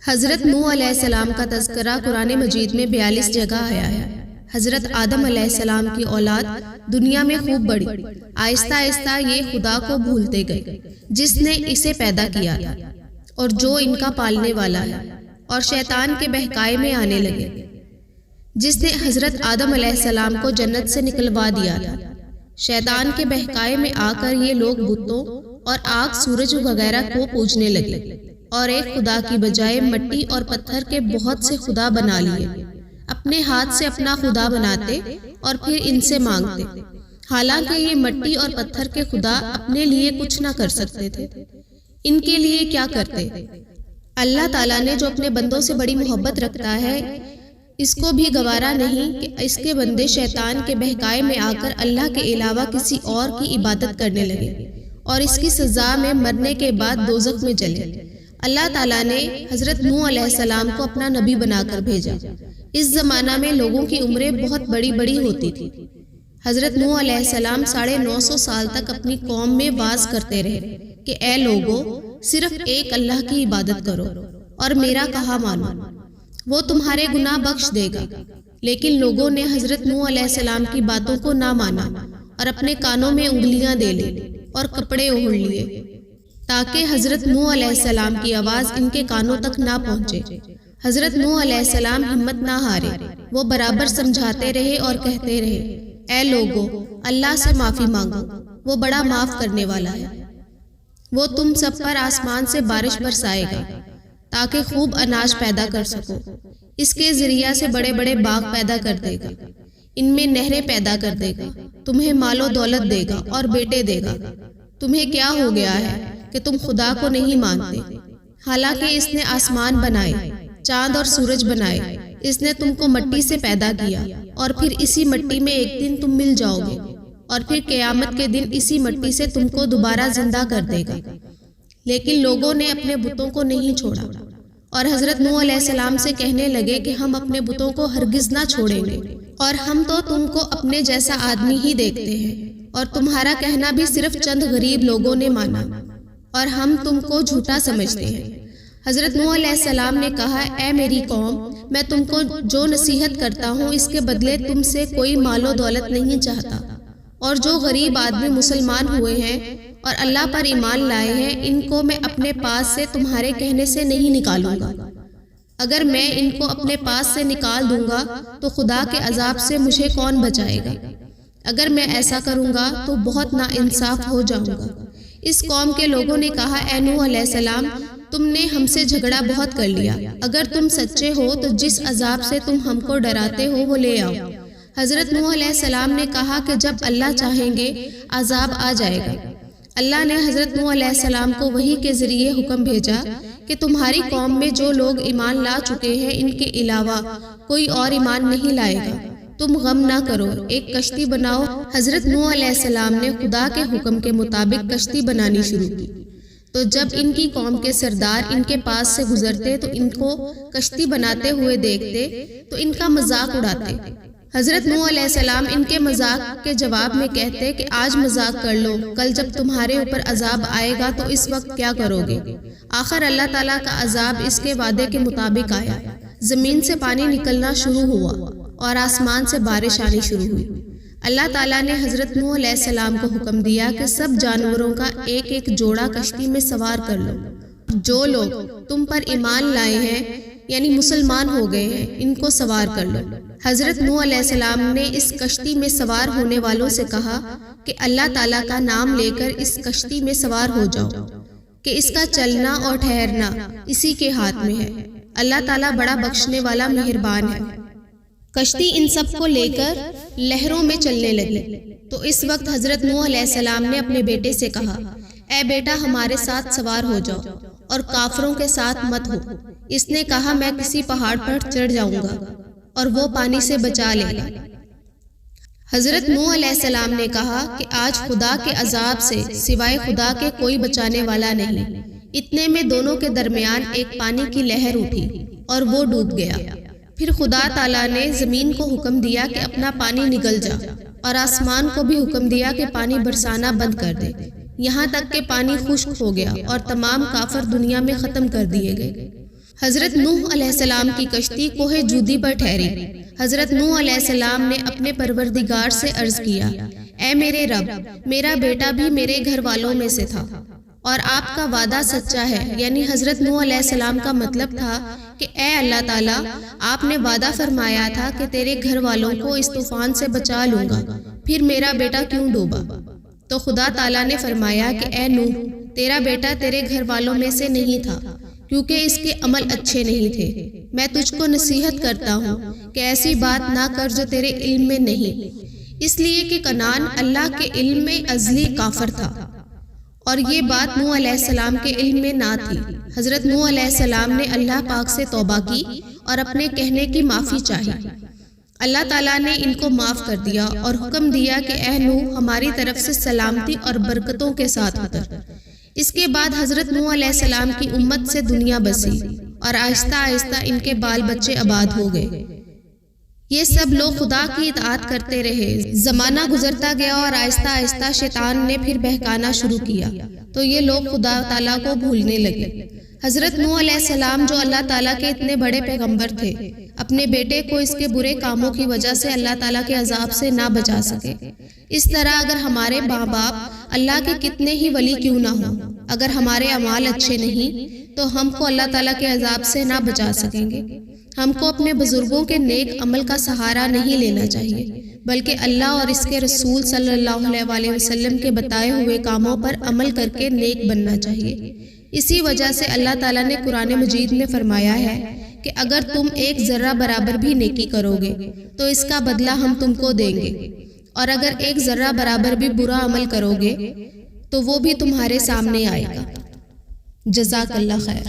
حضرت نوح علیہ السلام کا تذکرہ قرآن مجید میں 42 جگہ آیا ہے۔ حضرت آدم علیہ السلام کی اولاد دنیا میں خوب بڑی، آہستہ آہستہ یہ خدا کو بھولتے گئے جس نے اسے پیدا کیا تھا اور جو ان کا پالنے والا ہے، اور شیطان کے بہکائے میں آنے لگے جس نے حضرت آدم علیہ السلام کو جنت سے نکلوا دیا تھا۔ شیطان کے بہکائے میں آ کر یہ لوگ بتوں اور آگ، سورج وغیرہ کو پوجنے لگے اور ایک خدا کی بجائے مٹی اور پتھر کے بہت سے خدا بنا لیے، اپنے ہاتھ سے اپنا خدا بناتے اور پھر ان سے مانگتے، حالانکہ یہ مٹی اور پتھر کے خدا اپنے لیے کچھ نہ کر سکتے تھے۔ ان کے لیے کیا کرتے؟ اللہ تعالیٰ نے جو اپنے بندوں سے بڑی محبت رکھتا ہے، اس کو بھی گوارا نہیں کہ اس کے بندے شیطان کے بہکائے میں آ کر اللہ کے علاوہ کسی اور کی عبادت کرنے لگے اور اس کی سزا میں مرنے کے بعد دوزخ میں جلے۔ اللہ تعالیٰ نے حضرت نوح علیہ السلام کو اپنا نبی بنا کر بھیجا۔ اس زمانہ میں لوگوں کی عمریں بہت بڑی بڑی ہوتی تھی۔ حضرت نوح علیہ السلام 950 سال تک اپنی قوم میں واعظ کرتے رہے کہ اے لوگو، صرف ایک اللہ کی عبادت کرو اور میرا کہا مانو، وہ تمہارے گناہ بخش دے گا۔ لیکن لوگوں نے حضرت نوح علیہ السلام کی باتوں کو نہ مانا اور اپنے کانوں میں انگلیاں دے لی اور کپڑے اوڑھ لیے تاکہ حضرت نوح علیہ السلام کی آواز ان کے کانوں تک نہ پہنچے۔ حضرت نوح علیہ السلام ہمت نہ ہارے، وہ برابر سمجھاتے رہے اور کہتے رہے، اے لوگو، اللہ سے معافی مانگو، وہ بڑا معاف کرنے والا ہے۔ وہ تم سب پر آسمان سے بارش برسائے گا تاکہ خوب اناج پیدا کر سکو، اس کے ذریعہ سے بڑے بڑے باغ پیدا کر دے گا، ان میں نہریں پیدا کر دے گا، تمہیں مال و دولت دے گا اور بیٹے دے گا۔ تمہیں کیا ہو گیا ہے کہ تم خدا کو نہیں مانتے، حالانکہ اس نے آسمان بنائے، چاند اور سورج بنائے، اس نے تم کو مٹی سے پیدا کیا اور پھر اسی مٹی میں ایک دن تم مل جاؤ گے اور پھر قیامت کے دن اسی مٹی سے تم کو دوبارہ زندہ کر دے گا۔ لیکن لوگوں نے اپنے بتوں کو نہیں چھوڑا اور حضرت نوح علیہ السلام سے کہنے لگے کہ ہم اپنے بتوں کو ہرگز نہ چھوڑیں گے، اور ہم تو تم کو اپنے جیسا آدمی ہی دیکھتے ہیں، اور تمہارا کہنا بھی صرف چند غریب لوگوں نے مانا اور ہم تم کو جھوٹا سمجھتے ہیں۔ حضرت نوح علیہ السلام نے کہا، اے میری قوم، میں تم کو جو نصیحت کرتا ہوں اس کے بدلے تم سے کوئی مال و دولت نہیں چاہتا، اور جو غریب آدمی مسلمان ہوئے ہیں اور اللہ پر ایمان لائے ہیں، ان کو میں اپنے پاس سے تمہارے کہنے سے نہیں نکالوں گا۔ اگر میں ان کو اپنے پاس سے نکال دوں گا تو خدا کے عذاب سے مجھے کون بچائے گا؟ اگر میں ایسا کروں گا تو بہت ناانصاف ہو جاؤں گا۔ اس قوم کے لوگوں نے کہا، اے نوح علیہ السلام، تم نے ہم سے جھگڑا بہت کر لیا، اگر تم سچے ہو تو جس عذاب سے تم ہم کو ڈراتے ہو وہ لے آؤ۔ حضرت نوح علیہ السلام نے کہا کہ جب اللہ چاہیں گے عذاب آ جائے گا۔ اللہ نے حضرت نوح علیہ السلام کو وحی کے ذریعے حکم بھیجا کہ تمہاری قوم میں جو لوگ ایمان لا چکے ہیں ان کے علاوہ کوئی اور ایمان نہیں لائے گا، تم غم نہ کرو، ایک کشتی بناؤ۔ حضرت نوح علیہ السلام نے خدا کے حکم کے مطابق کشتی بنانی شروع کی، تو جب ان کی قوم کے سردار ان کے پاس سے گزرتے تو ان کو کشتی بناتے ہوئے دیکھتے تو ان کا مذاق اڑاتے۔ حضرت نوح علیہ السلام ان کے مذاق کے جواب میں کہتے کہ آج مذاق کر لو، کل جب تمہارے اوپر عذاب آئے گا تو اس وقت کیا کرو گے؟ آخر اللہ تعالیٰ کا عذاب اس کے وعدے کے مطابق آیا، زمین سے پانی نکلنا شروع ہوا اور آسمان سے بارش آنی شروع ہوئی۔ اللہ تعالیٰ نے حضرت نوح علیہ السلام کو حکم دیا کہ سب جانوروں کا ایک ایک جوڑا کشتی میں سوار کر لو۔ جو لوگ تم پر ایمان لائے ہیں یعنی مسلمان ہو گئے ہیں، ان کو سوار کر لو۔ حضرت نوح علیہ السلام نے اس کشتی میں سوار ہونے والوں سے کہا کہ اللہ تعالیٰ کا نام لے کر اس کشتی میں سوار ہو جاؤ کہ اس کا چلنا اور ٹھہرنا اسی کے ہاتھ میں ہے، اللہ تعالیٰ بڑا بخشنے والا مہربان ہے۔ کشتی ان سب کو لے کر لہروں میں چلنے لگی، تو اس وقت حضرت نوح علیہ السلام نے اپنے بیٹے سے کہا، اے بیٹا، ہمارے ساتھ سوار ہو جاؤ اور کافروں کے ساتھ مت ہو۔ اس نے کہا، میں کسی پہاڑ پر چڑھ جاؤں گا اور وہ پانی سے بچا لے گا۔ حضرت نوح علیہ السلام نے کہا کہ آج خدا کے عذاب سے سوائے خدا کے کوئی بچانے والا نہیں۔ اتنے میں دونوں کے درمیان ایک پانی کی لہر اٹھی اور وہ ڈوب گیا۔ پھر خدا تعالیٰ نے زمین کو حکم دیا کہ اپنا پانی نگل جا، اور آسمان کو بھی حکم دیا کہ پانی برسانا بند کر دے، یہاں تک کہ پانی خشک ہو گیا اور تمام کافر دنیا میں ختم کر دیے گئے۔ حضرت نوح علیہ السلام کی کشتی کوہ جودی پر ٹھہری۔ حضرت نوح علیہ السلام نے اپنے پروردگار سے عرض کیا، اے میرے رب، میرا بیٹا بھی میرے گھر والوں میں سے تھا اور آپ کا وعدہ سچا ہے۔ یعنی حضرت نوح علیہ السلام کا مطلب تھا کہ اے اللہ تعالیٰ، آپ نے وعدہ فرمایا تھا کہ تیرے گھر والوں کو اس طوفان سے بچا لوں گا، پھر میرا بیٹا کیوں ڈوبا؟ تو خدا تعالیٰ نے فرمایا کہ اے نوح، تیرا بیٹا تیرے گھر والوں میں سے نہیں تھا کیونکہ اس کے عمل اچھے نہیں تھے۔ میں تجھ کو نصیحت کرتا ہوں کہ ایسی بات نہ کر جو تیرے علم میں نہیں، اس لیے کہ کنعان اللہ کے علم میں ازلی کافر تھا اور یہ بات نوح علیہ السلام کے علم میں نہ تھی۔ حضرت نوح علیہ السلام نے اللہ پاک سے توبہ کی اور اپنے کہنے کی معافی چاہی۔ اللہ تعالیٰ نے ان کو معاف کر دیا اور حکم دیا کہ اے نوح، ہماری طرف سے سلامتی اور برکتوں کے ساتھ اتر۔ اس کے بعد حضرت نوح علیہ السلام کی امت سے دنیا بسی اور آہستہ آہستہ ان کے بال بچے آباد ہو گئے۔ یہ سب لوگ خدا کی اطاعت کرتے رہے۔ زمانہ گزرتا گیا اور آہستہ آہستہ شیطان نے پھر بہکانا شروع کیا تو یہ لوگ خدا تعالیٰ کو بھولنے لگے۔ حضرت نوح علیہ السلام جو اللہ تعالیٰ کے اتنے بڑے پیغمبر تھے، اپنے بیٹے کو اس کے برے کاموں کی وجہ سے اللہ تعالیٰ کے عذاب سے نہ بچا سکے۔ اس طرح اگر ہمارے ماں باپ اللہ کے کتنے ہی ولی کیوں نہ ہوں، اگر ہمارے اعمال اچھے نہیں تو ہم کو اللہ تعالیٰ کے عذاب سے نہ بچا سکیں گے۔ ہم کو اپنے بزرگوں کے نیک عمل کا سہارا نہیں لینا چاہیے، بلکہ اللہ اور اس کے رسول صلی اللہ علیہ وسلم کے بتائے ہوئے کاموں پر عمل کر کے نیک بننا چاہیے۔ اسی وجہ سے اللہ تعالیٰ نے قرآن مجید میں فرمایا ہے کہ اگر تم ایک ذرہ برابر بھی نیکی کرو گے تو اس کا بدلہ ہم تم کو دیں گے، اور اگر ایک ذرہ برابر بھی برا عمل کرو گے تو وہ بھی تمہارے سامنے آئے گا۔ جزاک اللہ خیر۔